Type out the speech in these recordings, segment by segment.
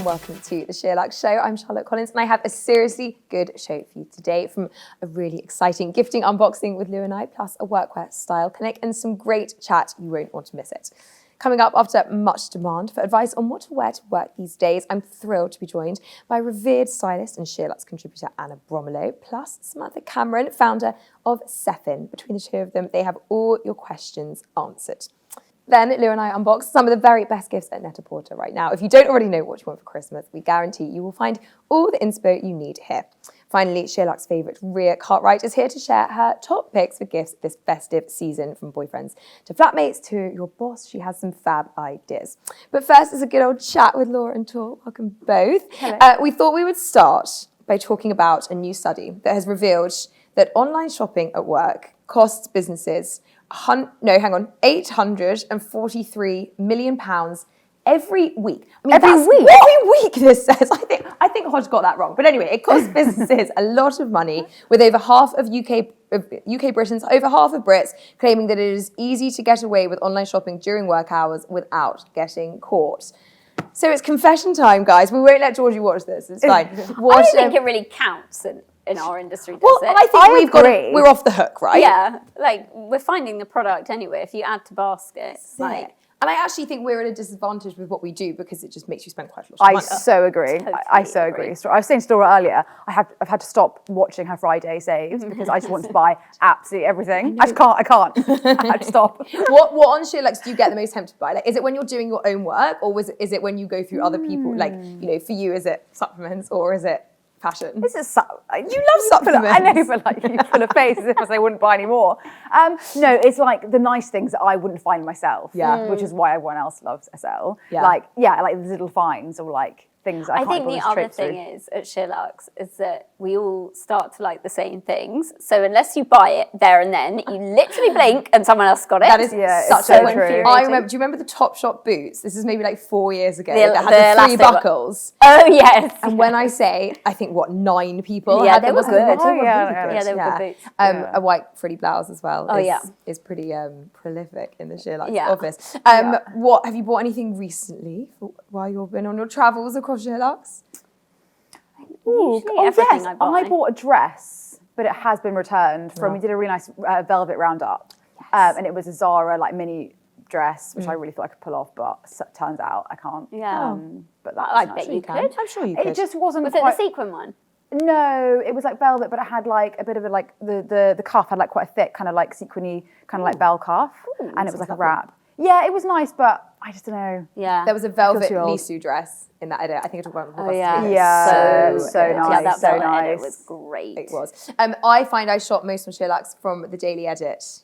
welcome to the SheerLuxe Show. I'm Charlotte Collins and I have a seriously good show for you today, from a really exciting gifting unboxing with Lou and I, plus a workwear style clinic and some great chat. You won't want to miss it. Coming up, after much demand for advice on what to wear to work these days, I'm thrilled to be joined by revered stylist and SheerLuxe contributor Anna Bromilow, plus Samantha Cameron, founder of Cefinn. Between the two of them, they have all your questions answered. Then Lou and I unbox some of the very best gifts at Net-a-Porter right now. If you don't already know what you want for Christmas, we guarantee you will find all the inspo you need here. Finally, SheerLuxe favourite Rhea is here to share her top picks for gifts this festive season, from boyfriends to flatmates to your boss. She has some fab ideas. But first is a good old chat with Laura and Tor. Welcome both. We thought we would start by talking about a new study that has revealed that online shopping at work costs businesses £843 million every week. I mean, every week this says. I think Hodge got that wrong. But anyway, it costs businesses a lot of money, with over half of UK Britons, over half of Brits, claiming that it is easy to get away with online shopping during work hours without getting caught. So it's confession time, guys. We won't let Georgie watch this. It's fine. I don't think it really counts in our industry, does it? I think we're off the hook, right? Yeah, like we're finding the product anyway. If you add to basket, and I actually think we're at a disadvantage with what we do, because it just makes you spend quite a lot of money. I so agree. I so agree. I was saying to Laura earlier, I've had to stop watching her Friday saves because I just want to buy absolutely everything. I can't. I have to stop. What on SheerLuxe do you get the most tempted by? Like, is it when you're doing your own work, or is it when you go through other people? Like, for you, is it supplements or is it fashion? This is you love supplements. I know, but like you full of face as if I say I wouldn't buy any more. No, it's like the nice things that I wouldn't find myself. Yeah, which is why everyone else loves SL. Yeah, like the little finds, or like things I think the other thing is at SheerLuxe is that we all start to like the same things. So unless you buy it there and then, you literally blink and someone else got it. That is such a true. I remember. Do you remember the Topshop boots? This is maybe like 4 years ago. That had the 3 buckles. Oh yes. And when I say, I think 9 people. Yeah, had they them. were good. They were good boots. A white frilly blouse as well. Is pretty prolific in the SheerLuxe office. What have you bought anything recently while you've been on your travels across SheerLuxe? Everything I buy. I bought a dress, but it has been returned from. We did a really nice velvet roundup, and it was a Zara mini dress, which I really thought I could pull off, but turns out I can't. Yeah, but that I bet you could. I'm sure you could. It just wasn't. Was it the sequin one? No, it was like velvet, but it had like a bit of the cuff had like quite a thick kind of like sequiny kind of like bell cuff, and it was like a wrap. Yeah, it was nice, but I just don't know. Yeah, there was a velvet Lisu dress in that edit. I think I talked about it before. So nice. Yeah, that so nice. Edit was great. It was. I find I shop most from SheerLuxe from the daily edit.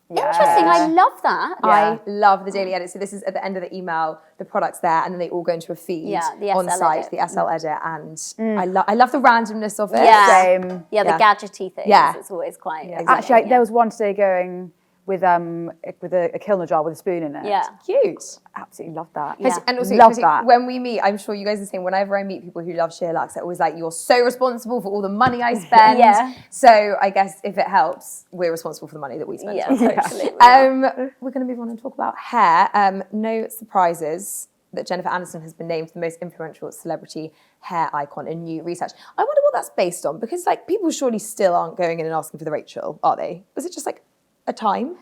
Yeah. Interesting. I love that. Yeah. I love the daily edit. So this is at the end of the email, the product's there, and then they all go into a feed on site, the SL edit, and I love the randomness of it. Yeah, same. Yeah, the gadgety things. Yeah, it's always quite. Yeah. Actually, there was one today going with a Kilner jar with a spoon in it. Yeah, cute. Absolutely love that. Yeah. And also, love that. When we meet, I'm sure you guys are the same. Whenever I meet people who love SheerLuxe, they're always like, "You're so responsible for all the money I spend." So I guess if it helps, we're responsible for the money that we spend. Yeah, absolutely. We're going to move on and talk about hair. No surprises that Jennifer Aniston has been named the most influential celebrity hair icon in new research. I wonder what that's based on, because people surely still aren't going in and asking for the Rachel, are they? Was it just a time?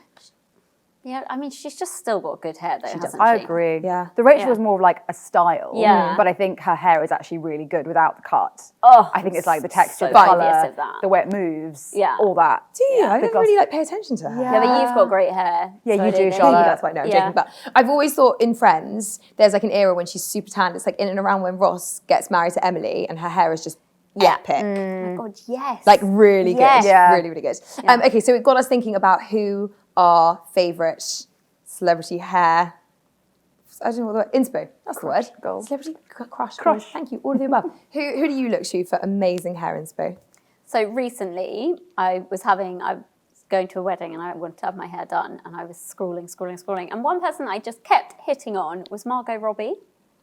Yeah, I mean, she's just still got good hair, though, hasn't she? I agree. Yeah. The Rachel was more of like a style. Yeah. But I think her hair is actually really good without the cut. Oh, I think it's like the texture, the so colour, of that. the way it moves, Yeah. all that. Do you? I don't really pay attention to her. Yeah, but you've got great hair. Yeah, so you do, know. Charlotte. That's why, no, I'm joking. But I've always thought in Friends, there's like an era when she's super tanned. It's like in and around when Ross gets married to Emily, and her hair is just epic. Oh my God, yes. Like really good. Yeah. Really, really good. Okay, so it got us thinking about who our favourite celebrity hair, I don't know what the word, inspo, that's the word. Goals. Celebrity crush. Thank you, all of the above. Who do you look to for amazing hair inspo? So recently, I was going to a wedding and I wanted to have my hair done, and I was scrolling. And one person I just kept hitting on was Margot Robbie.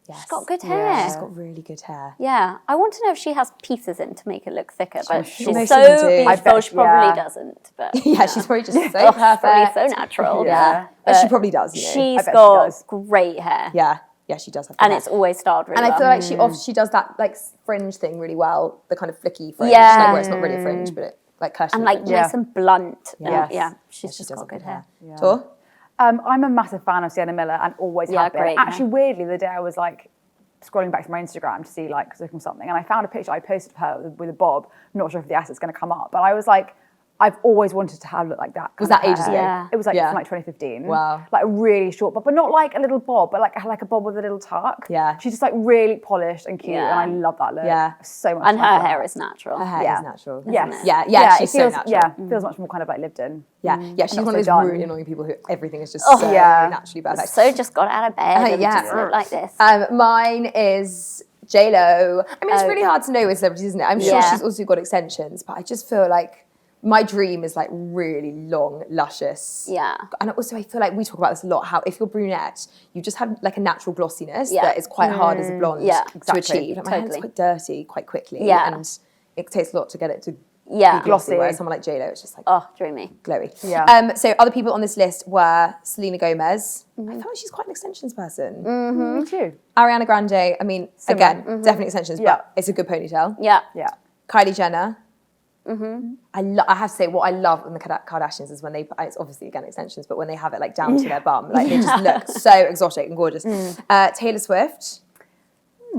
Yes. She's got good hair. She's got really good hair. Yeah. I want to know if she has pieces in to make it look thicker, but she's Most so of them do. beautiful, she probably doesn't. But Yeah, she's probably just so perfect. so natural. Yeah. But she probably does, you know. She's I bet she got does. great hair. Yeah. Yeah, she does have good And hair. it's always styled really And I well. feel like she does that like fringe thing really well, the kind of flicky fringe, Yeah. like, where it's not really a fringe, but it like curtain. And like nice and blunt. Yes. Yeah, she's she just does got have good hair. Yeah. Tor? I'm a massive fan of Sienna Miller and always have been. great, Actually, weirdly, the day I was like scrolling back to my Instagram to see like looking something, and I found a picture I posted of her with a bob. I'm not sure if the asset's going to come up, but I was like, I've always wanted to have look like that. Was kind that of ages hair. ago? Yeah. It was like Yeah. from like 2015. Wow. Like a really short bob, but not like a little bob, but like a bob with a little tuck. Yeah. She's just like really polished and cute, Yeah. and I love that look. Yeah. So much. And love her that. hair is natural. Her hair Yeah. is natural. Yes. Yeah, she's it feels, so natural. Yeah, feels much more kind of like lived in. Yeah, she's not one so of those done. really annoying people who everything is just Oh, so yeah. naturally perfect. So just got out of bed and yeah. just look like this. Mine is J-Lo. I mean, it's really hard to know with celebrities, isn't it? I'm sure Yeah. she's also got extensions, but I just feel like my dream is like really long, luscious. Yeah. And also I feel like we talk about this a lot, how if you're brunette, you just have like a natural glossiness Yeah. that is quite hard as a blonde Yeah, to exactly. achieve. Like, my hair's Totally. quite dirty quite quickly. Yeah. And it takes a lot to get it to Yeah. be glossy, Glossy. whereas someone like J-Lo, it's just like Oh, dreamy. glowy. Yeah. So other people on this list were Selena Gomez. I feel like she's quite an extensions person. Me too. Ariana Grande, I mean, again, definitely extensions, Yeah. but it's a good ponytail. Yeah. Yeah. Kylie Jenner. I have to say, what I love in the Kardashians is when they, it's obviously again extensions, but when they have it like down to their bum, like they just look so exotic and gorgeous. Taylor Swift.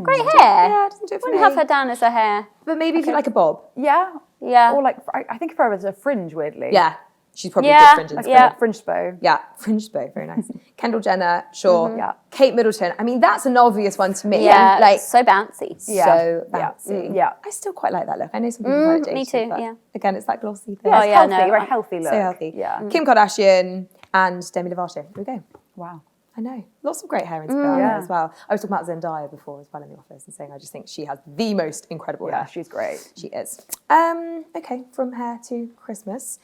Great hair. Yeah, doesn't do it for Wouldn't me. have her down as her hair. But maybe if you like a bob. Yeah. Yeah. Or like, I think of her as a fringe, weirdly. Yeah, she's probably Yeah, good fringes. yeah. Fringe bow. Yeah, fringe bow, very nice. Kendall Jenner, sure. Yeah. Kate Middleton. I mean, that's an obvious one to me. Yeah, like so bouncy. Yeah. so Yeah. bouncy. Yeah. I still quite like that look. I know some people find it me dated, too, but yeah. again, it's that glossy thing. Yeah, Oh, it's yeah, healthy, no, very healthy look. So healthy. Yeah. Kim Kardashian and Demi Lovato. Here we go. Wow. I know. Lots of great hair inspiration Yeah. as well. I was talking about Zendaya before as well in the office and saying I just think she has the most incredible Yeah, hair. she's great. She is. Okay, from hair to Christmas.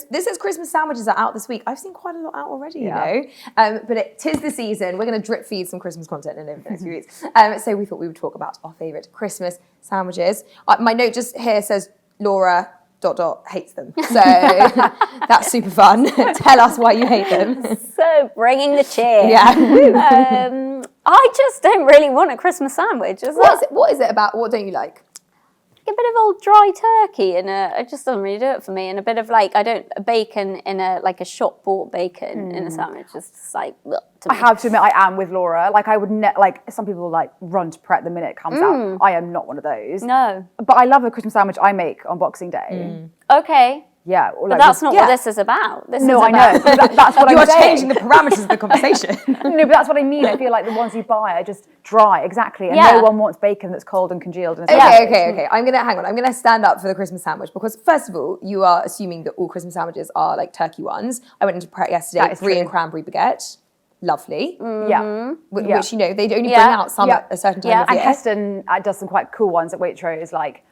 This is Christmas sandwiches are out this week. I've seen quite a lot out already, you know. But it 'tis the season. We're going to drip feed some Christmas content in over the next few weeks. So we thought we would talk about our favourite Christmas sandwiches. My note just here says Laura ... hates them. So that's super fun. Tell us why you hate them. So bringing the cheer. Yeah. I just don't really want a Christmas sandwich. What is it about? What don't you like? A bit of old dry turkey and it just doesn't really do it for me. And a bit of like a bacon in a shop bought bacon in a sandwich is just like ugh, to me. I have to admit, I am with Laura. Like, I would like some people like run to prep the minute it comes out. I am not one of those. No. But I love a Christmas sandwich I make on Boxing Day. Okay. Yeah. Or But like that's not what this is about. This No, is I know. about But that's what You I'm are saying. changing the parameters of the conversation. No, but that's what I mean. I feel like the ones you buy are just dry, exactly. And Yeah. no one wants bacon that's cold and congealed. And Okay. I'm gonna stand up for the Christmas sandwich because first of all, you are assuming that all Christmas sandwiches are like turkey ones. I went into prep yesterday, That is brie true. and cranberry baguette. Lovely. Yeah. Which, you know, they only bring Yeah. out some Yeah. at a certain time Yeah. of And year. Heston does some quite cool ones at Waitrose, like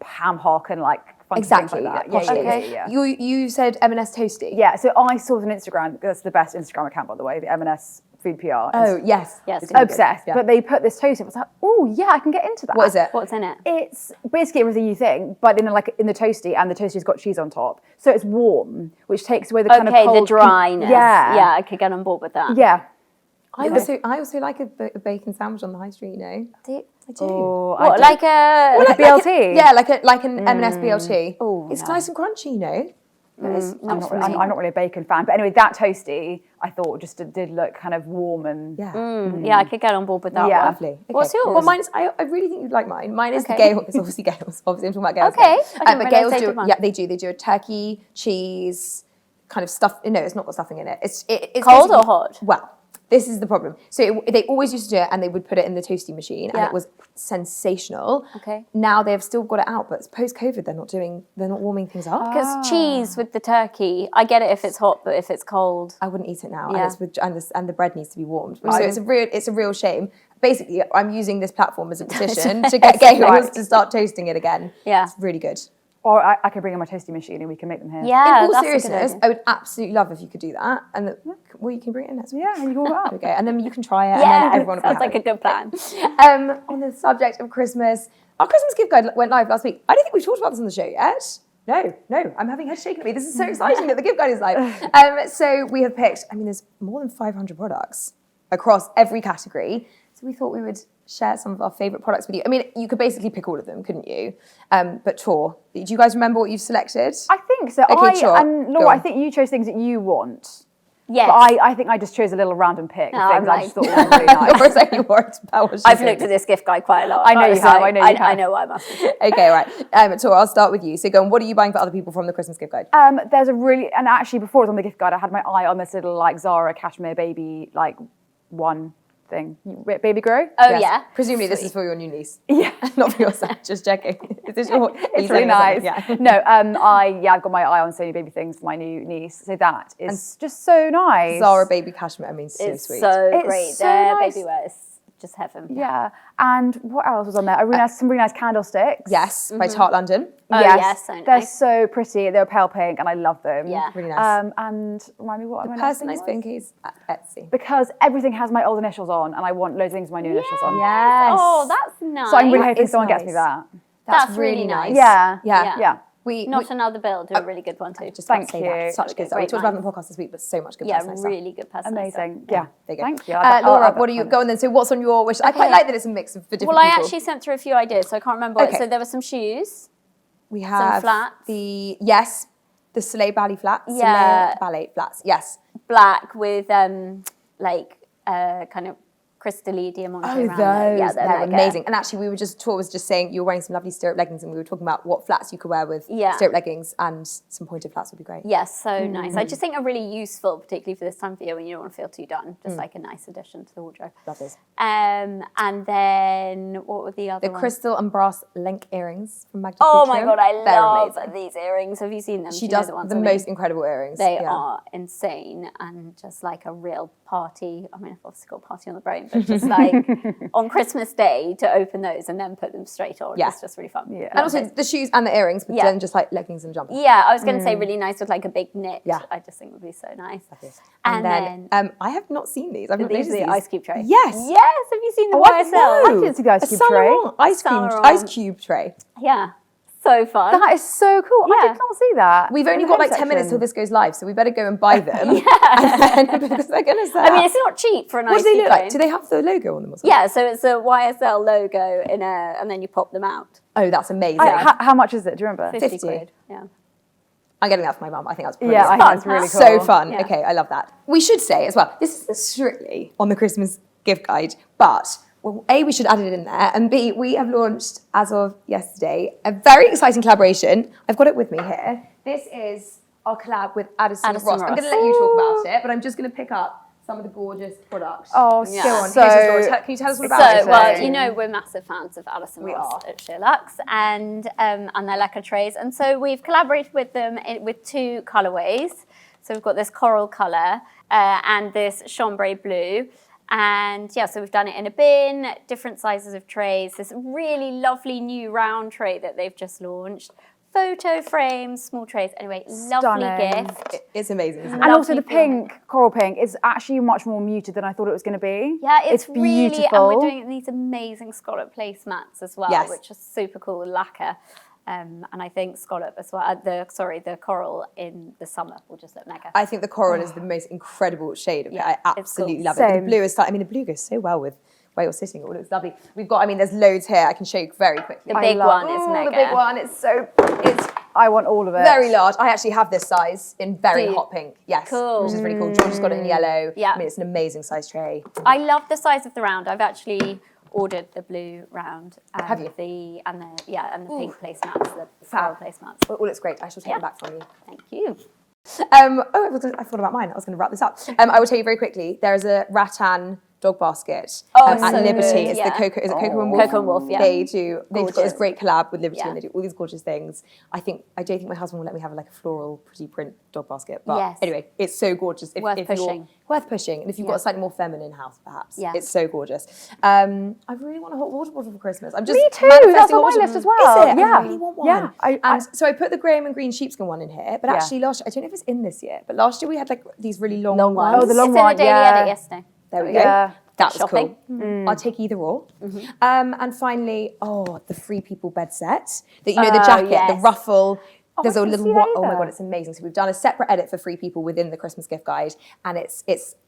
ham hock and like funky Exactly. things like that. Posh Yeah, things. yeah. You said M&S Toastie. Yeah, so I saw it on Instagram. That's the best Instagram account, by the way, the M&S Food PR. Oh, yes. Yes. It's really good. Obsessed. Yeah. But they put this toast in. I was like, oh, yeah, I can get into that. What is it? what's in it. It's basically everything you think, but in the toasty, and the toastie's got cheese on top. So it's warm, which takes away the kind of Okay, cold... the dryness. Yeah. Yeah, I could get on board with that. Yeah. I also like a bacon sandwich on the high street, you know. Do- I do. Oh, What, like a... Like a BLT? Yeah, like an M&S BLT. Oh, It's no. nice and crunchy, you know. I'm not really a bacon fan. But anyway, that toasty, I thought just did look kind of warm and... Yeah. Yeah, I could get on board with that Yeah. one. Lovely. Okay. What's yours? Well, mine is. I really think you'd like mine. Mine is Okay. the Gale. It's obviously Gales. Obviously, I'm talking about Gales. Okay. now. I didn't but realise Gales they do. did one. Yeah, they do. They do a turkey, cheese, kind of stuff. No, it's not got stuffing in it. It's Cold or basically- hot? Well, this is the problem. So they always used to do it, and they would put it in the toasty machine, and Yeah. it was sensational. Okay. Now they have still got it out, but post COVID, they're not warming things up. Because cheese with the turkey, I get it if it's hot, but if it's cold... I wouldn't eat it now, Yeah. and the bread needs to be warmed. So it's a real shame. Basically, I'm using this platform as a petition to get Gales to start toasting it again. Yeah. It's really good. Or I can bring in my toasty machine and we can make them here. Yeah, In all that's a good seriousness, idea. I would absolutely love if you could do that, and you can bring it in next week. Yeah, and you all up. Okay, and then you can try it, and Yeah, then everyone will be sounds like happy. a good plan. On the subject of Christmas, our Christmas gift guide went live last week. I don't think we've talked about this on the show yet. No, I'm having head shaking at me. This is so exciting that the gift guide is live. So we have picked, there's more than 500 products. across every category. So we thought we would share some of our favourite products with you. I mean, you could basically pick all of them, couldn't you? But Tor, do you guys remember what you've selected? I think so. Okay, Tor, and Laura, I think you chose things that you want. Yes. But I think I just chose a little random pick of things I just thought were really nice. Laura's like, you worked about what she I've said. looked at this gift guide quite a lot. I know you have. I know you have. I know I must. Okay, right. Tor, I'll start with you. So go on, what are you buying for other people from the Christmas gift guide? There's a really, and actually before it was on the gift guide, I had my eye on this little like Zara Cashmere baby like one thing. Baby grow? Oh, Yes. yeah. Presumably this is for your new niece. Yeah. Not for your son, just checking. Is this your... It's really nice. Yeah. No, I've got my eye on Sony baby things for my new niece. So that is just so nice. Zara baby cashmere, I mean, so It's sweet. so It's great. so Their nice. baby wear is just heaven. Yeah. And what else was on there? Some really nice candlesticks. Yes, by Tarte London. Oh, yes, so They're nice. so pretty. They're pale pink and I love them. Yeah. Really nice. And remind me what my next thing Personalised was? phone case at Etsy. Because everything has my old initials on and I want loads of things with my new initials on. Yes. Oh, that's nice. So I'm really hoping is someone gets me nice. that. That's really nice. Yeah. Yeah. Yeah. Not Another Bill do a really good one too. Just about to Thank say you. that. Such good stuff. We Great talked about it on minds. the podcast this week, but so much good Yeah, personalised stuff. really good personalised Amazing. stuff. Yeah. There you go. Thank you. Laura, what are you... Go on then. So what's on your wish? I quite like that it's a mix of the different Well, I people. actually sent through a few ideas, so I can't remember. Okay. So there were some shoes. We have flats. the Soleil Ballet flats. Yeah. Soleil Ballet flats. Yes. Black with kind of crystal-y diamante Oh, around those. it. Yeah, they're like amazing. And actually, Tor was just saying you were wearing some lovely stirrup leggings, and we were talking about what flats you could wear with stirrup leggings, and some pointed flats would be great. Yes, so nice. I just think are really useful, particularly for this time of year when you don't want to feel too done. Just like a nice addition to the wardrobe. Love this. And then what were the other The ones? crystal and brass link earrings from Magda Oh my Futrium. god, I They're love amazing. these earrings. Have you seen them? She Do you know does the ones the I mean? most incredible earrings. They are insane and just like a real party. I mean, I've obviously got a party on the brain, but just like on Christmas Day to open those and then put them straight on. Yeah. It's just really fun. Yeah. And also the shoes and the earrings, but then just like leggings and jumpers. Yeah, I was going to say really nice with like a big knit. Yeah. I just think would be so nice. And then I have not seen these. I've not these noticed are the ice cube tray. Yes. Yes. Have you seen the I YSL? didn't see the ice A cube tray. Saint Laurent ice cube tray. Yeah. So fun. That is so cool. I Yeah. did not see that. We've only In the got like home 10 minutes till section. this goes live, so we better go and buy them. And then, because they're going to sell. I mean, it's not cheap for an what ice do they cube look like? tray. Do they have the logo on them or something? Yeah, so it's a YSL logo and then you pop them out. Oh, that's amazing. How much is it? Do you remember? 50 quid. Yeah. I'm getting that for my mum. I think that's brilliant. Yeah, I think that's really cool. So fun. Yeah. Okay, I love that. We should say as well, this is strictly on the Christmas gift guide, but well, A, we should add it in there, and B, we have launched, as of yesterday, a very exciting collaboration. I've got it with me here. This is our collab with Addison Ross. I'm going to let you talk about it, but I'm just going to pick up some of the gorgeous products. Oh, Yeah. Go on, so here's yours, Laura. Can you tell us what about it? So, well, you know, we're massive fans of Alison Ross are. at SheerLuxe and their lacquer trays. And so we've collaborated with them with two colorways. So we've got this coral color and this chambray blue. And yeah, so we've done it in a bin, different sizes of trays. This really lovely new round tray that they've just launched. Photo frames, small trays. Anyway, lovely Stunning. gift. It's amazing, isn't it? And also the Lovely feeling. pink, coral pink, is actually much more muted than I thought it was going to be. Yeah, it's really, beautiful. and we're doing these amazing scallop placemats as well, Yes. which are super cool with lacquer. And I think scallop as well, the coral in the summer will just look mega. I think the coral is the most incredible shade of it. I it's absolutely cool. love it. The Same. blue is, the blue goes so well with where you're sitting. It looks lovely. We've got, there's loads here. I can show you very quickly. The big one is Ooh, mega. the big one. It's I want all of it. very large. I actually have this size in very Do you? hot pink. Yes, Cool. which is really cool. George has got it in yellow. Yeah. I mean, it's an amazing size tray. I love the size of the round. I've actually ordered the blue round. And Have you? The pink placemats, the floral placemats. Well, it's great. I shall take them back from you. Thank you. I forgot about mine. I was going to wrap this up. I will tell you very quickly. There is a rattan dog basket at so Liberty. good, It's yeah. the Coco. Is it Coco and Wolf? Coco and Wolf, yeah. They've got this Gorgeous. great collab with Liberty, Yeah. and they do all these gorgeous things. I don't think my husband will let me have like a floral, pretty print dog basket. But Yes. anyway, it's so gorgeous. Worth you're pushing. worth pushing, and if you've got a slightly more feminine house, perhaps, Yeah. it's so gorgeous. I really want a hot water bottle for Christmas. I'm just Me too. manifesting That's a on hot my water list as bottle. well. Is it? Yeah. I really want one. Yeah. So I put the graham and green sheepskin one in here, but actually last year, I don't know if it's in this year, but last year we had like these really long ones. Oh, the long it's one, in the daily yeah. edit yesterday. There we go. Yeah. That was Shopping. cool. I'll take either or. And finally, the Free People bed set. The jacket, the yes. ruffle. There's I a didn't little, see that oh my either. God, it's amazing. So we've done a separate edit for free people within the Christmas gift guide, and it's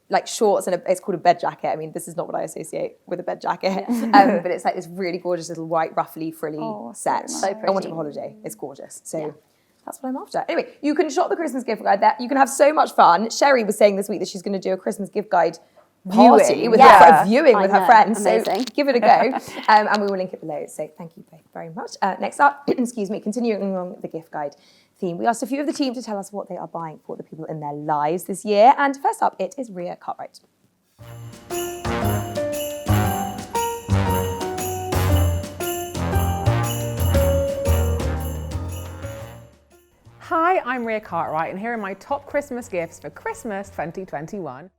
like shorts and it's called a bed jacket. I mean, this is not what I associate with a bed jacket, but it's like this really gorgeous little white ruffly frilly set. So I want it pretty. for holiday. It's gorgeous. So that's what I'm after. Anyway, you can shop the Christmas gift guide there. You can have so much fun. Sherry was saying this week that she's going to do a Christmas gift guide party with her viewing with her friends. Amazing. So give it a go, and we will link it below. So thank you both very much. Next up, excuse me, continuing along the gift guide theme, we asked a few of the team to tell us what they are buying for the people in their lives this year. And first up, it is Rhea Cartwright. Hi, I'm Rhea Cartwright, and here are my top Christmas gifts for Christmas 2021.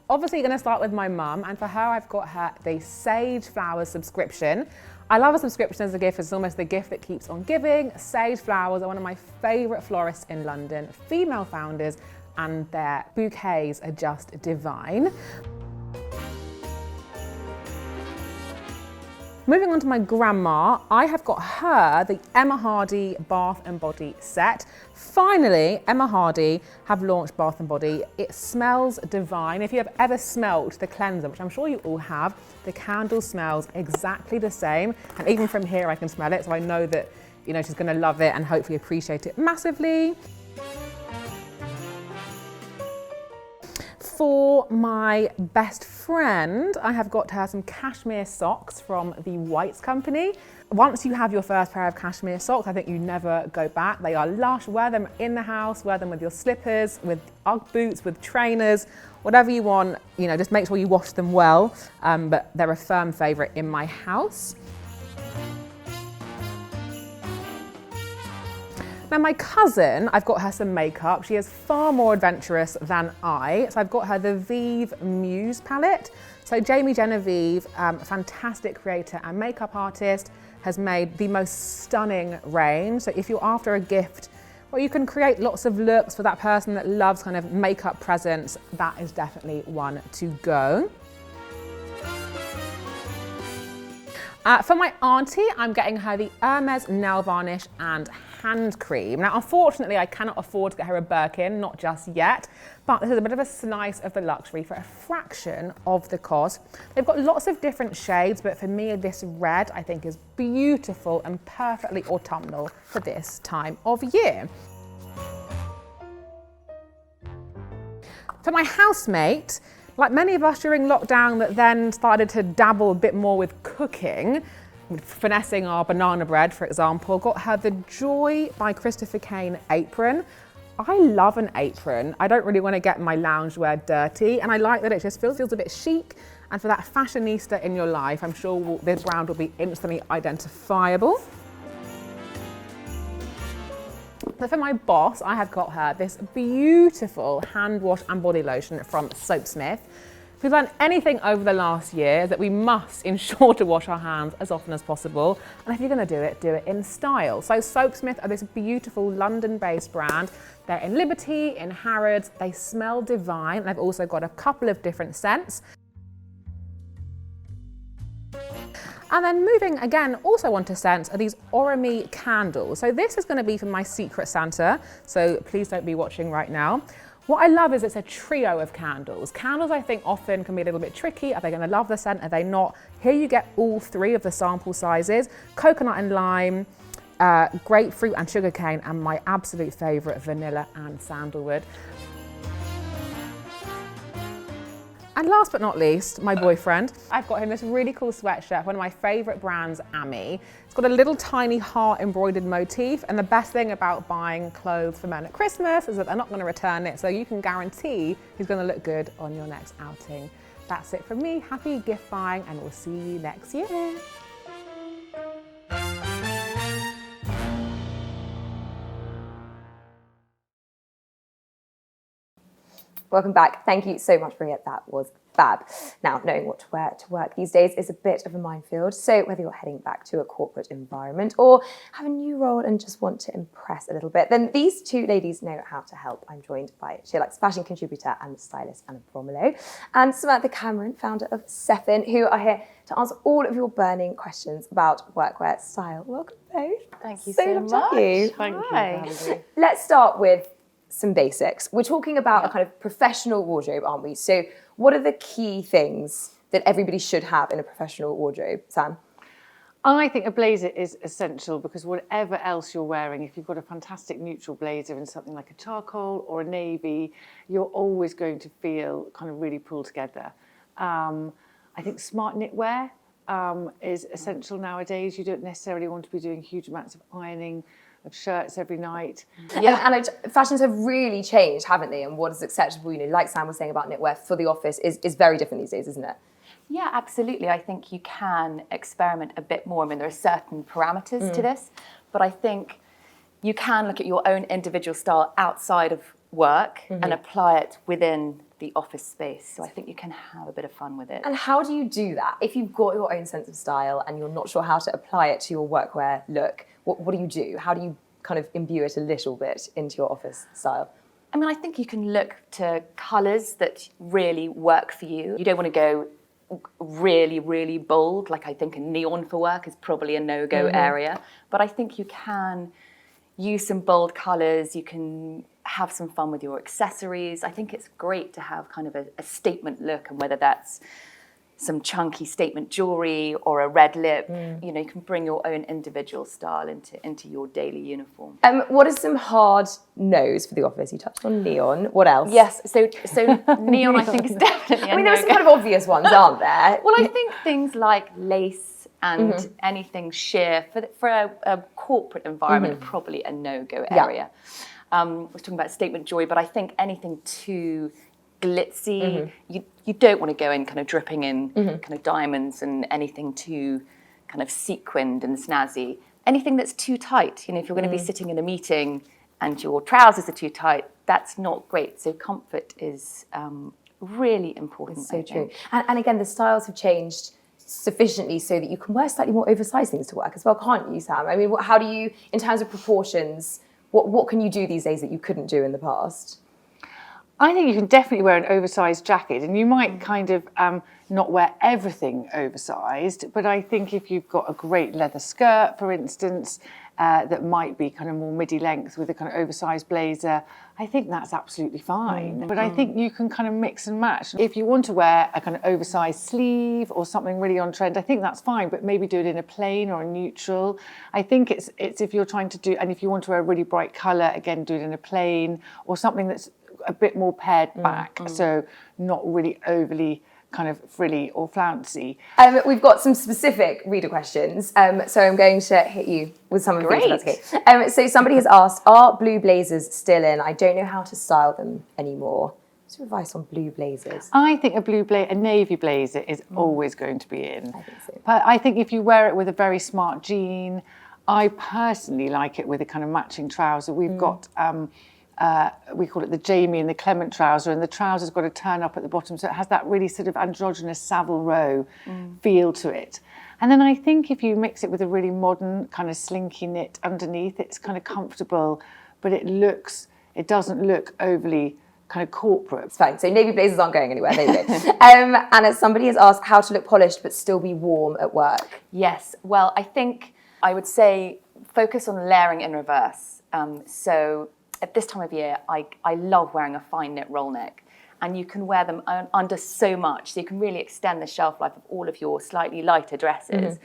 Obviously going to start with my mum, and for her I've got her the Sage Flowers subscription. I love a subscription as a gift. It's almost the gift that keeps on giving. Sage Flowers are one of my favourite florists in London, female founders, and their bouquets are just divine. Moving on to my grandma, I have got her the Emma Hardy Bath and Body set. Finally, Emma Hardy have launched Bath and Body. It smells divine. If you have ever smelt the cleanser, which I'm sure you all have, the candle smells exactly the same. And even from here, I can smell it. So I know that, you know, she's gonna love it and hopefully appreciate it massively. For my best friend, I have got her some cashmere socks from the Whites Company. Once you have your first pair of cashmere socks, I think you never go back. They are lush. Wear them in the house, wear them with your slippers, with Ugg boots, with trainers, whatever you want. You know, just make sure you wash them well. But they're a firm favourite in my house. Now my cousin, I've got her some makeup. She is far more adventurous than I. So I've got her the Vive Muse palette. So Jamie Genevieve, fantastic creator and makeup artist, has made the most stunning range. So if you're after a gift, well, you can create lots of looks for that person that loves kind of makeup presents. That is definitely one to go. For my auntie, I'm getting her the Hermes nail varnish and hand cream. Now, unfortunately, I cannot afford to get her a Birkin, not just yet, but this is a bit of a slice of the luxury for a fraction of the cost. They've got lots of different shades, but for me, this red I think is beautiful and perfectly autumnal for this time of year. For my housemate, like many of us during lockdown that then started to dabble a bit more with cooking, finessing our banana bread, for example, got her the Joy by Christopher Kane apron. I love an apron. I don't really want to get my loungewear dirty, and I like that it just feels a bit chic. And for that fashionista in your life, I'm sure this brand will be instantly identifiable. So for my boss, I have got her this beautiful hand wash and body lotion from Soapsmith. If we've learned anything over the last year, is that we must ensure to wash our hands as often as possible. And if you're going to do it in style. So Soapsmith are this beautiful London-based brand. They're in Liberty, in Harrods. They smell divine. They've also got a couple of different scents. And then moving again, also onto scents, are these Oramy candles. So this is going to be for my Secret Santa. So please don't be watching right now. What I love is it's a trio of candles. Candles, I think, often can be a little bit tricky. Are they going to love the scent? Are they not? Here you get all three of the sample sizes: coconut and lime, grapefruit and sugarcane, and my absolute favourite, vanilla and sandalwood. And last but not least, my boyfriend. I've got him this really cool sweatshirt, one of my favourite brands, Amelie. It's got a little tiny heart embroidered motif, and the best thing about buying clothes for men at Christmas is that they're not going to return it, so you can guarantee he's going to look good on your next outing. That's it from me. Happy gift buying, and we'll see you next year. Welcome back. Thank you so much, Rhea. That was fab. Now, knowing what to wear to work these days is a bit of a minefield. So whether you're heading back to a corporate environment or have a new role and just want to impress a little bit, then these two ladies know how to help. I'm joined by SheerLuxe fashion contributor and stylist Anna Bromilow and Samantha Cameron, founder of Cefinn, who are here to answer all of your burning questions about workwear style. Welcome both. Thank you so much. Thank you. Thank you for having me. Let's start with some basics. We're talking about a kind of professional wardrobe, aren't we? So what are the key things that everybody should have in a professional wardrobe? Sam? I think a blazer is essential because whatever else you're wearing, if you've got a fantastic neutral blazer in something like a charcoal or a navy, you're always going to feel kind of really pulled together. I think smart knitwear is essential nowadays. You don't necessarily want to be doing huge amounts of ironing of shirts every night. Yeah, and fashions have really changed, haven't they? And what is acceptable, like Sam was saying about knitwear for the office is very different these days, isn't it? Yeah, absolutely. I think you can experiment a bit more. I mean, there are certain parameters to this, but I think you can look at your own individual style outside of work and apply it within the office space. So I think you can have a bit of fun with it. And how do you do that? If you've got your own sense of style and you're not sure how to apply it to your workwear look, what do you do? How do you kind of imbue it a little bit into your office style? I mean, I think you can look to colours that really work for you. You don't want to go really, really bold. Like I think a neon for work is probably a no-go area. But I think you can use some bold colours. You can have some fun with your accessories. I think it's great to have kind of a statement look, and whether that's some chunky statement jewellery or a red lip, you can bring your own individual style into your daily uniform. What are some hard no's for the office? You touched on neon. What else? Yes, so neon I think is definitely I mean, there are some kind of obvious ones, aren't there? Well, I think things like lace and anything sheer for a corporate environment are probably a no-go area. I was talking about statement jewellery, but I think anything too glitzy, you don't want to go in kind of dripping in kind of diamonds and anything too kind of sequined and snazzy. Anything that's too tight, if you're going to be sitting in a meeting and your trousers are too tight, that's not great. So comfort is really important. It's so true. And again, the styles have changed sufficiently so that you can wear slightly more oversized things to work as well, can't you, Sam? I mean, how do you, in terms of proportions, what can you do these days that you couldn't do in the past? I think you can definitely wear an oversized jacket, and you might kind of not wear everything oversized, but I think if you've got a great leather skirt, for instance, that might be kind of more midi length with a kind of oversized blazer, I think that's absolutely fine. But I think you can kind of mix and match. If you want to wear a kind of oversized sleeve or something really on trend, I think that's fine, but maybe do it in a plain or a neutral. I think it's if you're trying to do, and if you want to wear a really bright colour, again, do it in a plain or something that's a bit more pared back, so not really overly kind of frilly or flouncy. We've got some specific reader questions, so I'm going to hit you with some of these. That's okay. So somebody has asked, are blue blazers still in? I don't know how to style them anymore. What's your advice on blue blazers? I think a navy blazer is always going to be in. I think so. But I think if you wear it with a very smart jean, I personally like it with a kind of matching trouser. We've got we call it the Jamie and the Clement trouser, and the trouser's got to turn up at the bottom, so it has that really sort of androgynous Savile Row feel to it. And then I think if you mix it with a really modern kind of slinky knit underneath, it's kind of comfortable, but it doesn't look overly kind of corporate. It's fine. So navy blazers aren't going anywhere. There you go. And somebody has asked how to look polished but still be warm at work. Yes. Well, I think I would say focus on layering in reverse. So at this time of year, I love wearing a fine knit roll neck, and you can wear them under so much, so you can really extend the shelf life of all of your slightly lighter dresses,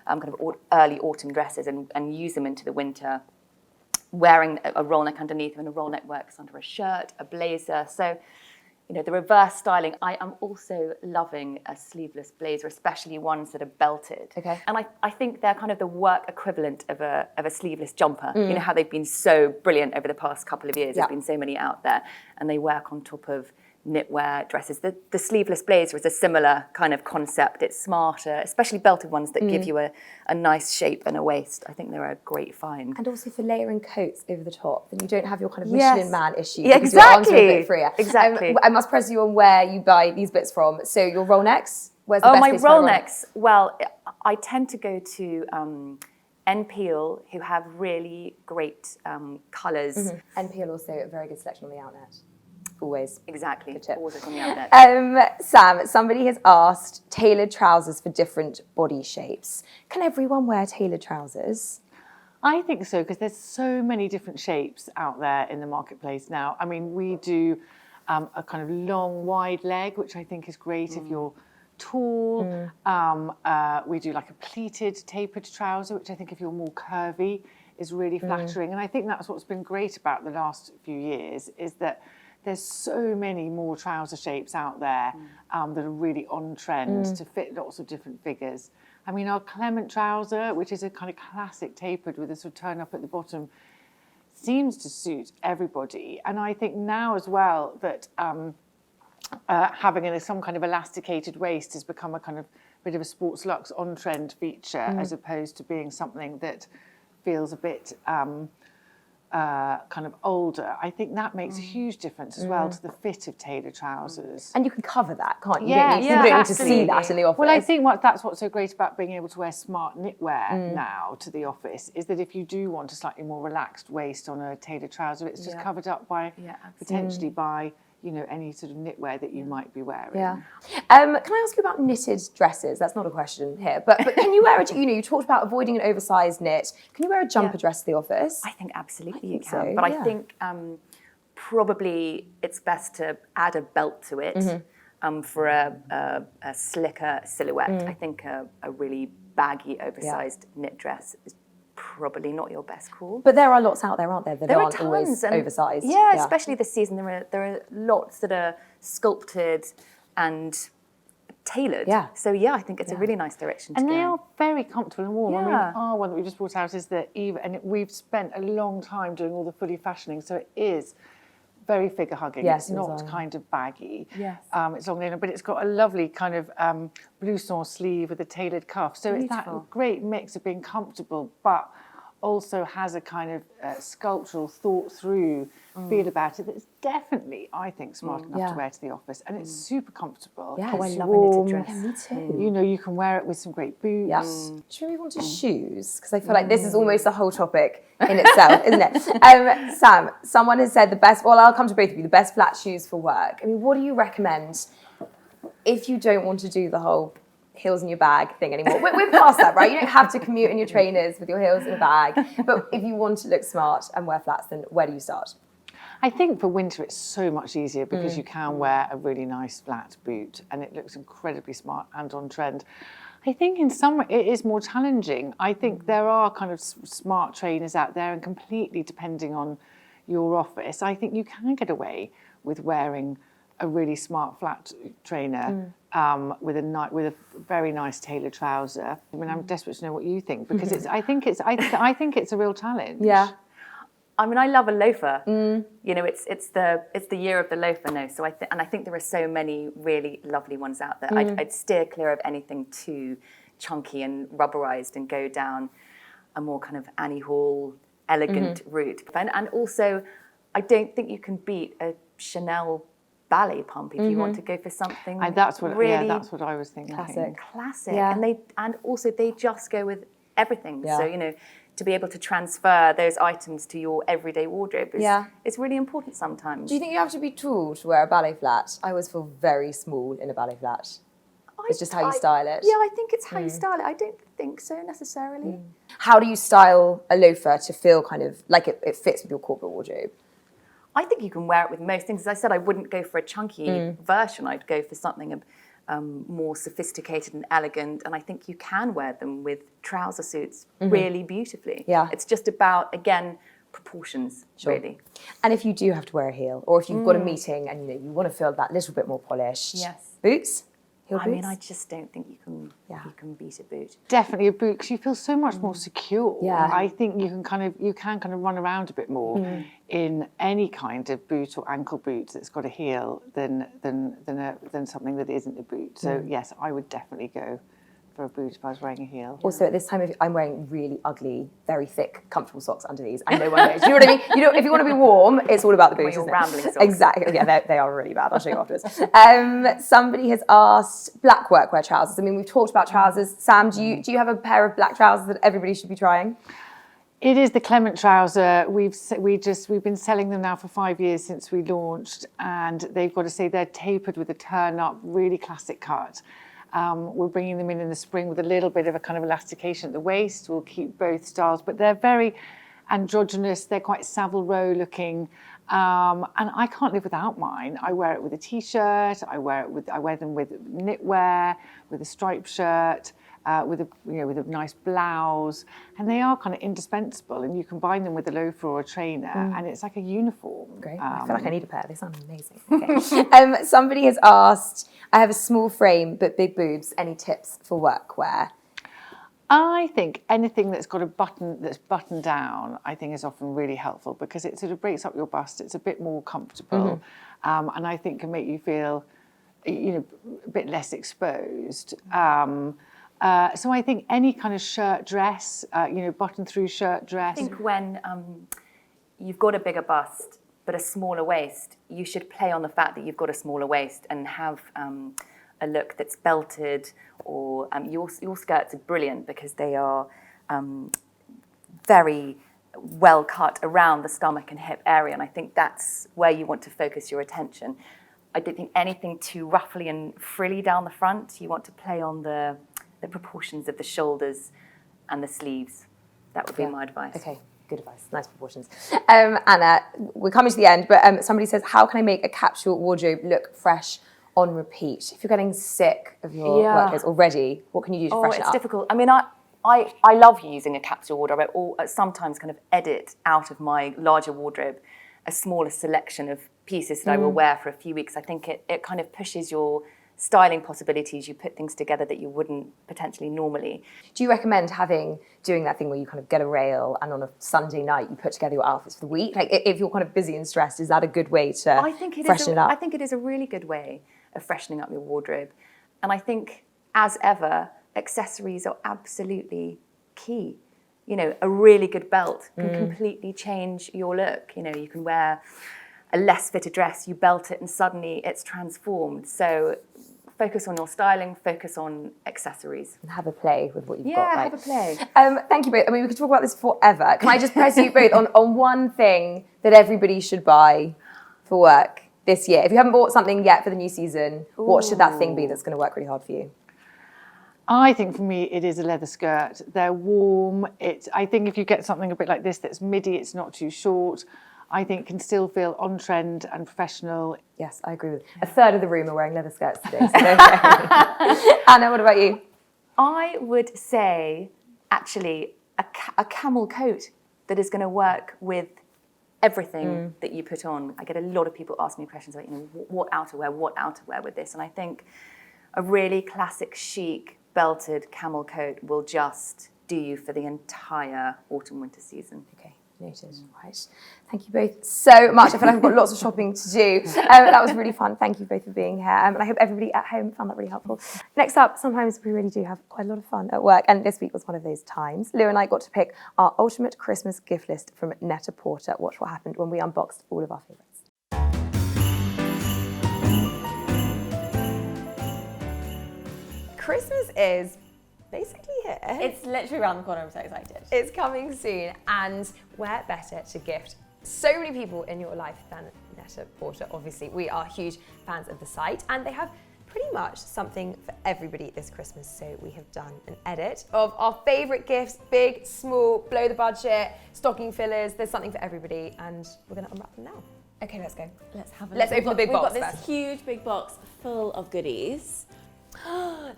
kind of early autumn dresses, and use them into the winter, wearing a roll neck underneath, and a roll neck works under a shirt, a blazer. So, the reverse styling. I am also loving a sleeveless blazer, especially ones that are belted. Okay. And I think they're kind of the work equivalent of a sleeveless jumper. You know how they've been so brilliant over the past couple of years. There's been so many out there, and they work on top of knitwear dresses. The sleeveless blazer is a similar kind of concept. It's smarter, especially belted ones that give you a nice shape and a waist. I think they're a great find. And also for layering coats over the top, then you don't have your kind of Yes. Michelin Man issue. Yeah, because your arms are a bit exactly. freer. Exactly. I must press you on where you buy these bits from. So your roll necks, where's the Oh, best my place to buy roll necks. Well, I tend to go to NPL, who have really great colours. NPL also a very good selection on the outnet. Always. Exactly. Good tip. Always on the outlet. Sam, somebody has asked tailored trousers for different body shapes. Can everyone wear tailored trousers? I think so, because there's so many different shapes out there in the marketplace now. I mean, we do a kind of long, wide leg, which I think is great if you're tall. We do like a pleated, tapered trouser, which I think if you're more curvy is really flattering. And I think that's what's been great about the last few years, is that there's so many more trouser shapes out there that are really on trend to fit lots of different figures. I mean, our Clement trouser, which is a kind of classic tapered with a sort of turn up at the bottom, seems to suit everybody. And I think now as well that having some kind of elasticated waist has become a kind of bit of a sports luxe on-trend feature, as opposed to being something that feels a bit kind of older. I think that makes a huge difference as well to the fit of tailored trousers. And you can cover that, can't you? Yeah, You don't need to see that in the office. Well, I think that's what's so great about being able to wear smart knitwear now to the office, is that if you do want a slightly more relaxed waist on a tailored trouser, it's just covered up by, potentially by, you know, any sort of knitwear that you might be wearing. Yeah. Can I ask you about knitted dresses? That's not a question here, but can you wear you talked about avoiding an oversized knit. Can you wear a jumper dress to the office? I think absolutely you can. so, But yeah. I think probably it's best to add a belt to it for a slicker silhouette. I think a really baggy, oversized knit dress is probably not your best call. But there are lots out there, aren't there, that There are aren't always tons, and oversized? Yeah, especially this season. There are lots that are sculpted and tailored. Yeah. So yeah, I think it's a really nice direction to And go. they are very comfortable and warm. I mean, Yeah. our one that we just brought out is the Eva, and we've spent a long time doing all the fully fashioning, so it is very figure hugging. Yes, it's not design. kind of baggy. Yes. It's long linen, but it's got a lovely kind of blouson sleeve with a tailored cuff. So it's Beautiful. that great mix of being comfortable, but also has a kind of sculptural, thought-through feel about it that's definitely, I think, smart enough to wear to the office. And it's super comfortable. Yeah, Oh, I it's love warm. a knitted dress. Yeah, me too. You know, you can wear it with some great boots. Yeah. Should we move on to shoes? Because I feel like this is almost the whole topic in itself, isn't it? Sam, someone has said I'll come to both of you, the best flat shoes for work. I mean, what do you recommend if you don't want to do the whole heels in your bag thing anymore? We're past that, right? You don't have to commute in your trainers with your heels in a bag. But if you want to look smart and wear flats, then where do you start? I think for winter it's so much easier because you can wear a really nice flat boot and it looks incredibly smart and on trend. I think in summer it is more challenging. I think there are kind of smart trainers out there, and completely depending on your office, I think you can get away with wearing a really smart flat trainer with a very nice tailored trouser. I mean, I'm desperate to know what you think, because I think it's a real challenge. Yeah. I mean, I love a loafer. You know, it's the year of the loafer now. So I think there are so many really lovely ones out there. I'd steer clear of anything too chunky and rubberized and go down a more kind of Annie Hall elegant route. And also, I don't think you can beat a Chanel ballet pump if you want to go for something That's what really I was thinking. classic. Yeah. And also they just go with everything. Yeah. So, you know, to be able to transfer those items to your everyday wardrobe is really important sometimes. Do you think you have to be tall to wear a ballet flat? I always feel very small in a ballet flat. It's just how you style it. Yeah, I think it's how you style it. I don't think so necessarily. How do you style a loafer to feel kind of like it fits with your corporate wardrobe? I think you can wear it with most things. As I said, I wouldn't go for a chunky version. I'd go for something more sophisticated and elegant. And I think you can wear them with trouser suits really beautifully. Yeah. It's just about, again, proportions, really. And if you do have to wear a heel, or if you've got a meeting and you want to feel that little bit more polished. Yes. Boots? I mean, I just don't think you can beat a boot. Definitely a boot, because you feel so much more secure. Yeah. I think you can kind of run around a bit more in any kind of boot or ankle boot that's got a heel than something that isn't a boot. So yes, I would definitely go for a boot if I was wearing a heel. Also, at this time, I'm wearing really ugly, very thick, comfortable socks under these, and no one knows. You know what I mean? You know, if you want to be warm, it's all about the boots, Your isn't rambling it? socks. Exactly. Yeah, they are really bad. I'll show you afterwards. Somebody has asked black workwear trousers. I mean, we've talked about trousers. Sam, do you have a pair of black trousers that everybody should be trying? It is the Clement trouser. We've been selling them now for 5 years since we launched, and they've got to say they're tapered with a turn-up, really classic cut. We're bringing them in the spring with a little bit of a kind of elastication at the waist. We'll keep both styles, but they're very androgynous. They're quite Savile Row looking, and I can't live without mine. I wear it with a t-shirt. I wear them with knitwear, with a striped shirt, with a nice blouse, and they are kind of indispensable. And you combine them with a loafer or a trainer, and it's like a uniform. Great. I feel like I need a pair. They sound amazing. Okay. Somebody has asked, I have a small frame but big boobs. Any tips for workwear? I think anything that's got a button that's buttoned down, I think is often really helpful, because it sort of breaks up your bust. It's a bit more comfortable, and I think can make you feel, a bit less exposed. So I think any kind of shirt dress, button-through shirt dress. I think when you've got a bigger bust but a smaller waist, you should play on the fact that you've got a smaller waist and have a look that's belted, or your skirts are brilliant because they are very well cut around the stomach and hip area, and I think that's where you want to focus your attention. I don't think anything too ruffly and frilly down the front. You want to play on the proportions of the shoulders and the sleeves. That would be my advice. Okay, good advice. Nice proportions. Anna, we're coming to the end, but somebody says, how can I make a capsule wardrobe look fresh on repeat? If you're getting sick of your work clothes already, what can you do to freshen it up? It's difficult. I mean, I love using a capsule wardrobe. I sometimes kind of edit out of my larger wardrobe a smaller selection of pieces that I will wear for a few weeks. I think it kind of pushes your styling possibilities. You put things together that you wouldn't potentially normally. Do you recommend doing that thing where you kind of get a rail and on a Sunday night you put together your outfits for the week? Like, if you're kind of busy and stressed, is that a good way to freshen it up? I think it is a really good way of freshening up your wardrobe. And I think, as ever, accessories are absolutely key. A really good belt can completely change your look. You can wear a less fitted dress, you belt it, and suddenly it's transformed. So focus on your styling, focus on accessories. And have a play with what you've got. Yeah, right? have a play. Thank you both. I mean, we could talk about this forever. Can I just press you both on one thing that everybody should buy for work this year? If you haven't bought something yet for the new season, what should that thing be that's going to work really hard for you? I think for me it is a leather skirt. They're warm. I think if you get something a bit like this that's midi, it's not too short, I think can still feel on trend and professional. Yes, I agree with you. A third of the room are wearing leather skirts today. So Anna, what about you? I would say, actually, a camel coat that is going to work with everything that you put on. I get a lot of people asking me questions about, what outerwear with this, and I think a really classic chic belted camel coat will just do you for the entire autumn-winter season. Okay, noted. Right. Thank you both so much. I feel like I've got lots of shopping to do. That was really fun. Thank you both for being here. And I hope everybody at home found that really helpful. Next up, sometimes we really do have quite a lot of fun at work. And this week was one of those times. Lou and I got to pick our ultimate Christmas gift list from Net-a-Porter. Watch what happened when we unboxed all of our favourites. Christmas is basically here. It's literally around the corner. I'm so excited. It's coming soon, and where better to gift so many people in your life than Net-a-Porter? Obviously, we are huge fans of the site, and they have pretty much something for everybody this Christmas. So we have done an edit of our favourite gifts, big, small, below the budget, stocking fillers. There's something for everybody, and we're going to unwrap them now. Okay, let's go. Let's have a Let's look. open the big box We've got this first. huge big box full of goodies.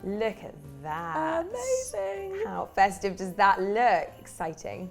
Look at that. Amazing. How festive does that look? Exciting.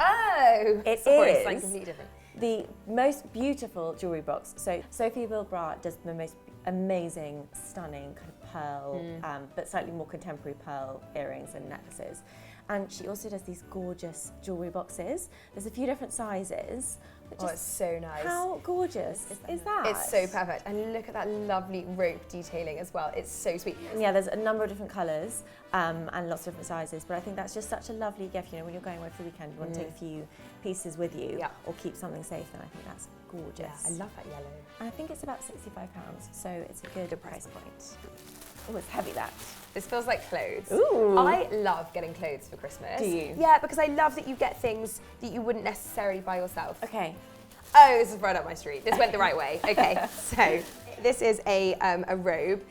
Oh, It sorry, is. something completely different. the most beautiful jewellery box. So Sophie Wilbra does the most amazing, stunning kind of pearl, but slightly more contemporary pearl earrings and necklaces. And she also does these gorgeous jewellery boxes. There's a few different sizes. Oh, it's so nice. How gorgeous is that? It's so perfect. And look at that lovely rope detailing as well. It's so sweet. Yeah, there's a number of different colours and lots of different sizes, but I think that's just such a lovely gift. You know, when you're going away for the weekend, you want to take a few pieces with you or keep something safe, then I think that's gorgeous. Yeah, I love that yellow. And I think it's about £65, so it's a good price point. Oh, it's heavy, that. This feels like clothes. Ooh. I love getting clothes for Christmas. Do you? Yeah, because I love that you get things that you wouldn't necessarily buy yourself. Okay. Oh, this is right up my street. This went the right way. Okay, so this is a robe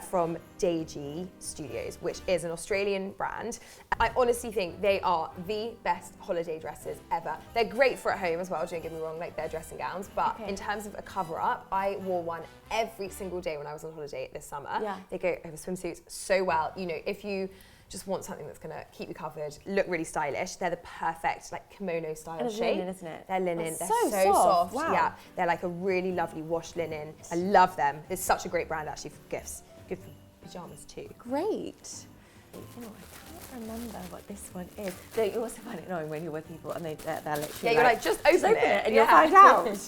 from Deji Studios, which is an Australian brand. I honestly think they are the best holiday dresses ever. They're great for at home as well, don't get me wrong, like they're dressing gowns, but in terms of a cover up, I wore one every single day when I was on holiday this summer. Yeah. They go over swimsuits so well. You know, if you just want something that's gonna keep you covered, look really stylish, they're the perfect like kimono style And it's shape. linen, isn't it? They're linen, That's they're so so soft. soft. Wow. Yeah, they're like a really lovely washed linen. I love them. It's such a great brand actually for gifts. Good for pyjamas too. Great. You know, I can't remember what this one is. So you also find it annoying when you're with people and they're literally Yeah, you're like, just open it. and you'll find out.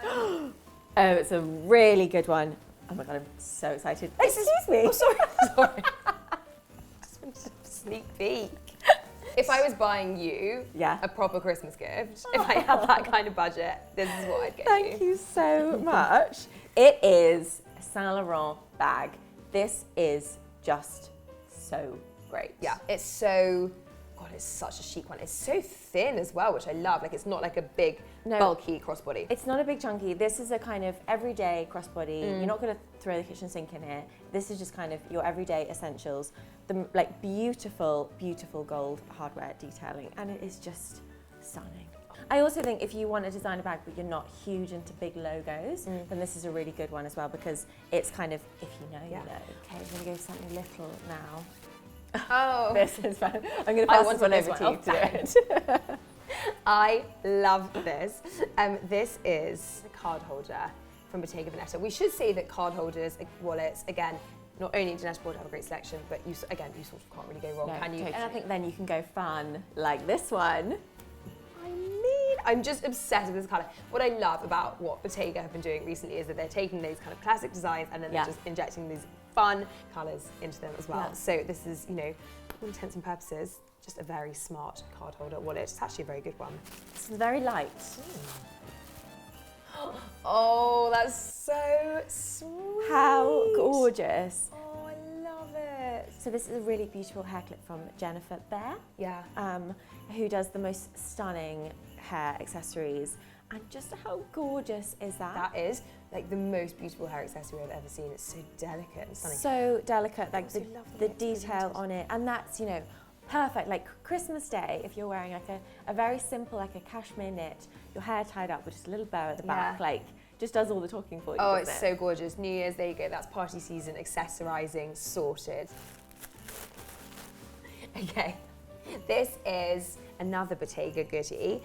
Oh, it's a really good one. Oh my God, I'm so excited. Excuse me. Oh, sorry. Sorry. Just wanted a sneak peek. If I was buying you a proper Christmas gift, if I had that kind of budget, this is what I'd get you. Thank you so much. It is a Saint Laurent bag. This is just so great. Yeah, it's so, God, it's such a chic one. It's so thin as well, which I love. Like, it's not like a big, bulky crossbody. It's not a big chunky. This is a kind of everyday crossbody. You're not going to throw the kitchen sink in here. This is just kind of your everyday essentials. The like beautiful, beautiful gold hardware detailing, and it is just stunning. I also think if you want to design a bag but you're not huge into big logos, then this is a really good one as well, because it's kind of, if you know, you know. Okay, I'm going to go for something little now. Oh. This is fun. I'm going to pass this one over to you to do it. I love this. This is a card holder from Bottega Veneta. We should say that card holders, wallets, again, not only do Net-a-Porter have a great selection, but you sort of can't really go wrong, can you? Totally. And I think then you can go fun like this one. I mean, I'm just obsessed with this colour. What I love about what Bottega have been doing recently is that they're taking these kind of classic designs and then they're just injecting these fun colours into them as well. So this is, you know, for all intents and purposes, just a very smart card holder wallet. It's actually a very good one. It's very light. Oh, that's so sweet. How gorgeous. Oh, I love it. So this is a really beautiful hair clip from Jennifer Bear. Yeah. Who does the most stunning hair accessories. And just how gorgeous is that? That is like the most beautiful hair accessory I've ever seen. It's so delicate and stunning. So delicate, like the the detail on it. And that's, you know, perfect. Like Christmas Day, if you're wearing like a very simple, like a cashmere knit, your hair tied up with just a little bow at the back, like just does all the talking for you. Oh, it's so gorgeous. New Year's, there you go. That's party season, accessorizing, sorted. Okay, this is another Bottega goodie.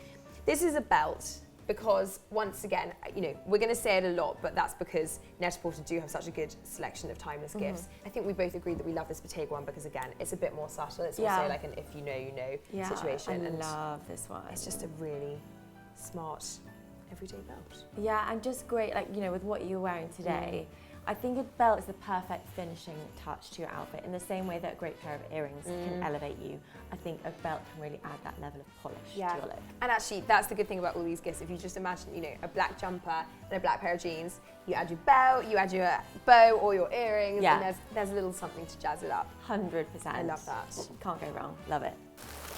This is a belt. Because once again, you know, we're going to say it a lot, but that's because Net-a-Porter do have such a good selection of timeless gifts. I think we both agree that we love this Bottega one because again, it's a bit more subtle. It's also like an if you know, you know situation. I love this one. It's just a really smart everyday belt. Yeah, and just great, like, you know, with what you're wearing today. I think a belt is the perfect finishing touch to your outfit. In the same way that a great pair of earrings can elevate you, I think a belt can really add that level of polish to your look. And actually, that's the good thing about all these gifts. If you just imagine, you know, a black jumper and a black pair of jeans, you add your belt, you add your bow or your earrings, and there's a little something to jazz it up. 100%. I love that. Can't go wrong. Love it.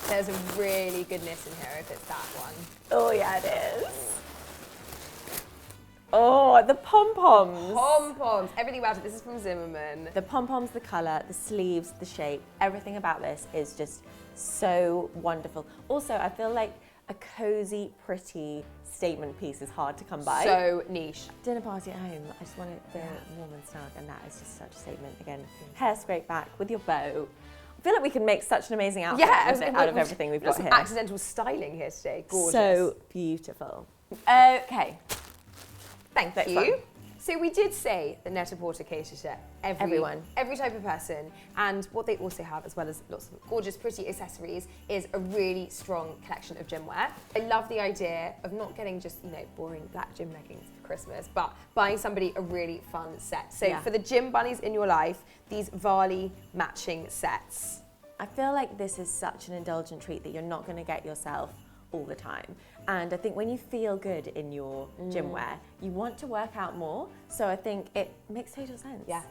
There's a really good knit in here if it's that one. Oh yeah, it is. Oh, the pom-poms. Pom-poms. Everything about it. This is from Zimmermann. The pom-poms, the colour, the sleeves, the shape, everything about this is just so wonderful. Also, I feel like a cosy, pretty statement piece is hard to come by. So niche. Dinner party at home, I just want it the warm and snug, and that is just such a statement. Again, hair scraped back with your bow. I feel like we can make such an amazing outfit out of everything we've got some here. Accidental styling here today. Gorgeous. So beautiful. Okay. Thank That's you. fun. So we did say that Net-a-Porter caters to Everyone. every type of person, and what they also have, as well as lots of gorgeous, pretty accessories, is a really strong collection of gym wear. I love the idea of not getting just, boring black gym leggings for Christmas, but buying somebody a really fun set. So for the gym bunnies in your life, these Varley matching sets. I feel like this is such an indulgent treat that you're not going to get yourself all the time. And I think when you feel good in your gym wear, you want to work out more. So I think it makes total sense. Yeah.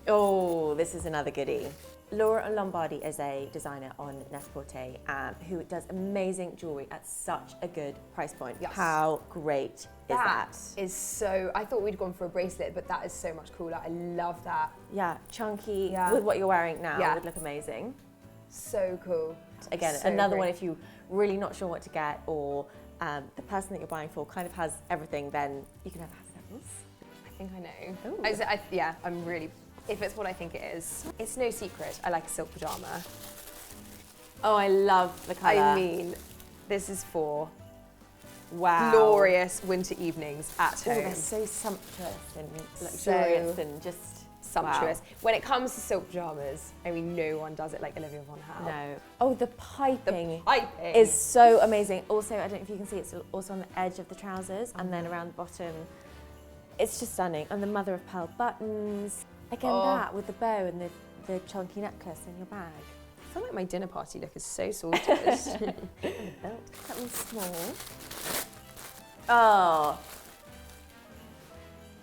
Oh, this is another goodie. Laura Lombardi is a designer on Net-a-Porter who does amazing jewellery at such a good price point. Yes. How great is that? Is so, I thought we'd gone for a bracelet, but that is so much cooler. I love that. Yeah, chunky Yeah. with what you're wearing now Yeah. would look amazing. So cool. Again, So another great. one if you're really not sure what to get, or the person that you're buying for kind of has everything, then you can have settles. I think I know. Ooh. I'm really, if it's what I think it is. It's no secret, I like a silk pyjama. Oh, I love the colour. I mean, this is for wow. glorious winter evenings at Oh, home. they're so sumptuous and luxurious and just Sumptuous. wow. When it comes to silk pyjamas, I mean, no one does it like Olivia von Hal. No. Oh, the piping, The piping is so amazing. Also, I don't know if you can see, it's also on the edge of the trousers and then around the bottom. It's just stunning. And the mother of pearl buttons. Again, that with the bow and the chunky necklace in your bag. I feel like my dinner party look is so sorted. Something small. Oh.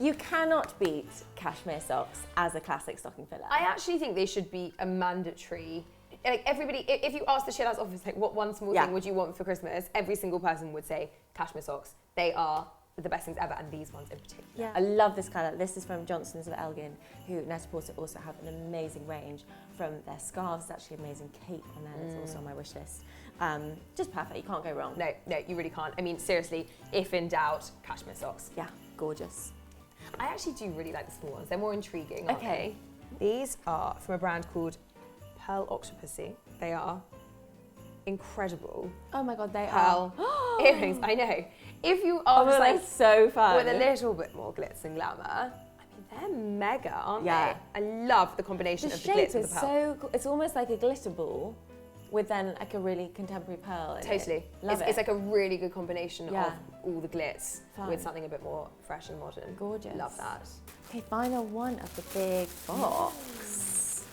You cannot beat cashmere socks as a classic stocking filler. I actually think they should be a mandatory. Like everybody, if you ask the SheerLuxe office, like what one small thing would you want for Christmas, every single person would say cashmere socks. They are the best things ever, and these ones in particular. Yeah. I love this colour. This is from Johnson's of Elgin, who Net-a-Porter also have an amazing range from their scarves. It's actually an amazing cape on there. It's also on my wish list. Just perfect. You can't go wrong. No, you really can't. I mean, seriously, if in doubt, cashmere socks. Yeah, gorgeous. I actually do really like the small ones. They're more intriguing, aren't they? These are from a brand called Pearl Octopussy. They are incredible. Oh my God, they Pearl are. earrings, I know. If you are just they're like so fun. with a little bit more glitz and glamour, I mean, they're mega, aren't they? I love the combination The of the shape glitz and is the pearl. so cool. It's almost like a glitter ball with then like a really contemporary pearl in Totally. it. Love It's like a really good combination Yeah. of all the glitz Fun. with something a bit more fresh and modern. Gorgeous. Love that. Okay, final one of the big box.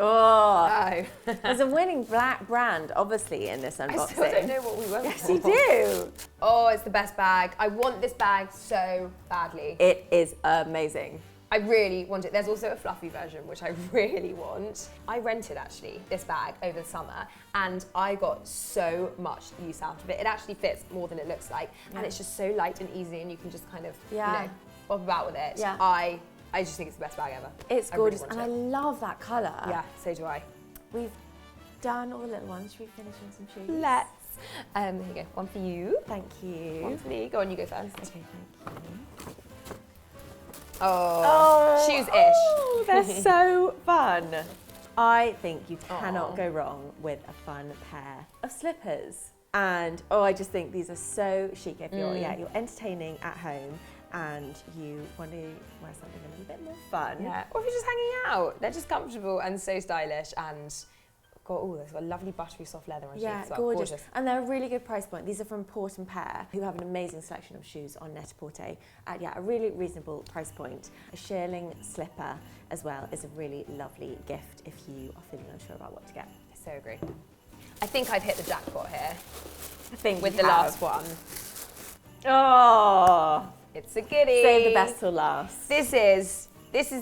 Oh, Oh. there's a winning black brand, obviously, in this unboxing. I still don't know what we went Yes, for. you do. Oh, it's the best bag. I want this bag so badly. It is amazing. I really want it. There's also a fluffy version, which I really want. I rented, actually, this bag over the summer, and I got so much use out of it. It actually fits more than it looks like, and it's just so light and easy, and you can just kind of, bob about with it. Yeah. I just think it's the best bag ever. It's I really gorgeous, want and it. I love that colour. Yeah, so do I. We've done all the little ones. Should we finish on some shoes? Let's. Here you go. One for you. Thank you. One for me. Go on, you go first. Okay, thank you. Oh, shoes-ish. Oh, they're so fun. I think you cannot go wrong with a fun pair of slippers. And I just think these are so chic if you're you're entertaining at home and you want to wear something a little bit more fun. Yeah. Or if you're just hanging out. They're just comfortable and so stylish, and they've got a lovely buttery soft leather on shoes as well. Gorgeous. And they're a really good price point. These are from Port & Pair, who have an amazing selection of shoes on Net-a-Porter at a really reasonable price point. A shearling slipper as well is a really lovely gift if you are feeling unsure about what to get. I so agree. I think I've hit the jackpot here I think with you the have. last one. Oh, It's a goodie. save the best till last. This is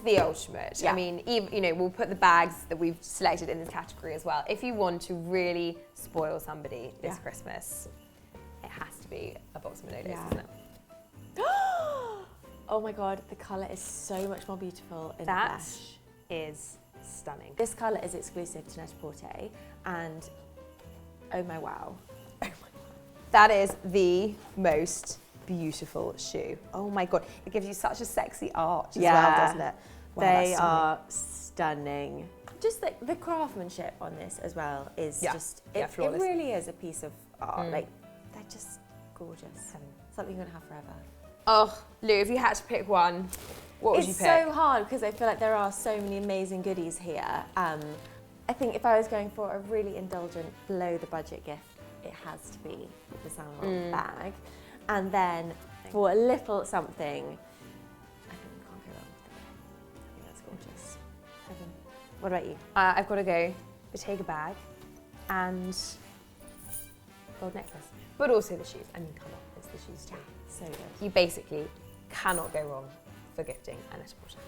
the ultimate. Yeah. I mean, even, we'll put the bags that we've selected in this category as well. If you want to really spoil somebody this Christmas, it has to be a box of Manolos, isn't it? Oh my God, the colour is so much more beautiful in the That flesh. is stunning. This colour is exclusive to Net-a-Porter, and oh my wow. That is the most beautiful shoe. Oh my God, it gives you such a sexy arch as well, doesn't it? Wow, They that's are stunning. Just the craftsmanship on this as well is just, it flawless. really is a piece of art. Like, gorgeous. Something you're going to have forever. Oh, Lou, if you had to pick one, what would you It's pick? so hard because I feel like there are so many amazing goodies here. I think if I was going for a really indulgent, below the budget gift, it has to be the Saint Laurent bag. And then for a little something, I think we can't go wrong with it. I think that's gorgeous. Heaven. What about you? I've got to go Bottega bag and gold necklace, but also the shoes. I mean, come on, it's the shoes too. So good. You basically cannot go wrong for gifting a little portrait.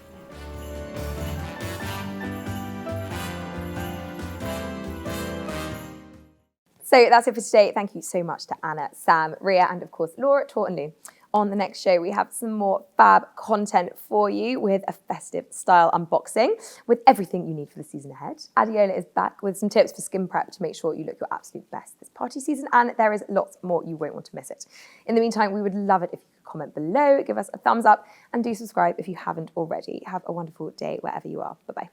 So that's it for today. Thank you so much to Anna, Sam, Rhea, and of course Laura, Tor and Lou. On the next show, we have some more fab content for you with a festive style unboxing with everything you need for the season ahead. Adiola is back with some tips for skin prep to make sure you look your absolute best this party season, and there is lots more. You won't want to miss it. In the meantime, we would love it if you could comment below, give us a thumbs up, and do subscribe if you haven't already. Have a wonderful day wherever you are. Bye-bye.